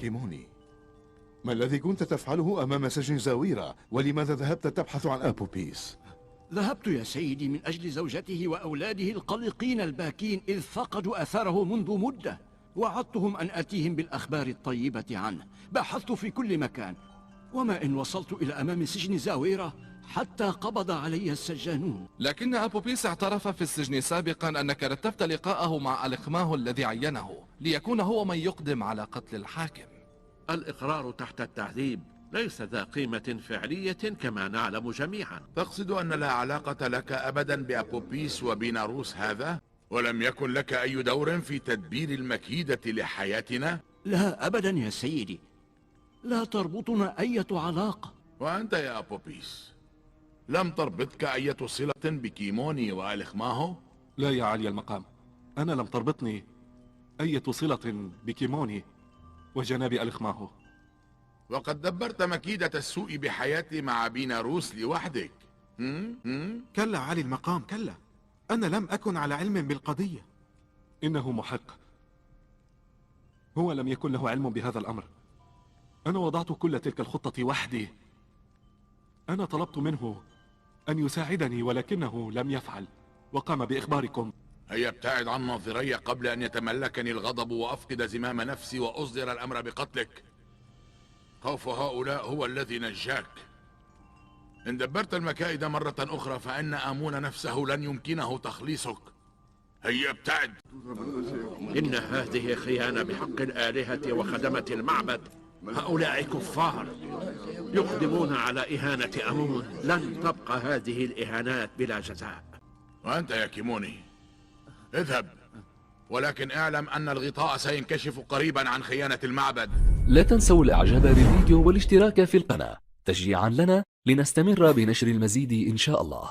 كيموني، ما الذي كنت تفعله أمام سجن زاويرا؟ ولماذا ذهبت تبحث عن أبوبيس؟ ذهبت يا سيدي من أجل زوجته وأولاده القلقين الباكين إذ فقدوا أثره منذ مدة. وعدتهم أن آتيهم بالأخبار الطيبة عنه. بحثت في كل مكان، وما إن وصلت إلى أمام سجن زاويرا حتى قبض علي السجانون. لكن أبوبيس اعترف في السجن سابقا أنك رتبت لقاءه مع ألخماه الذي عينه ليكون هو من يقدم على قتل الحاكم. الإقرار تحت التعذيب ليس ذا قيمة فعلية كما نعلم جميعا. تقصد أن لا علاقة لك أبدا بأبوبيس وبيناروس هذا؟ ولم يكن لك أي دور في تدبير المكيدة لحياتنا؟ لا أبدا يا سيدي، لا تربطنا أي علاقة. وأنت يا أبوبيس، لم تربطك أي صلة بكيموني وألخماهو؟ لا يا علي المقام، أنا لم تربطني أي صلة بكيموني وجناب ألخماهو. وقد دبرت مكيدة السوء بحياتي مع بيناروس لوحدك. كلا علي المقام، كلا، أنا لم أكن على علم بالقضية. إنه محق، هو لم يكن له علم بهذا الأمر. أنا وضعت كل تلك الخطة وحدي. أنا طلبت منه أن يساعدني ولكنه لم يفعل، وقام بإخباركم. هيا ابتعد عن ناظري قبل أن يتملكني الغضب وأفقد زمام نفسي وأصدر الأمر بقتلك. خوف هؤلاء هو الذي نجاك. إن دبرت المكائد مرة أخرى فإن آمون نفسه لن يمكنه تخليصك. هيا ابتعد. إن هذه خيانة بحق الآلهة وخدمة المعبد. هؤلاء كفار يقدمون على إهانة أمون. لن تبقى هذه الإهانات بلا جزاء. وأنت يا كيموني اذهب، ولكن اعلم أن الغطاء سينكشف قريبا عن خيانة المعبد. لا تنسوا الإعجاب بالفيديو والاشتراك في القناة تشجيعا لنا لنستمر بنشر المزيد إن شاء الله.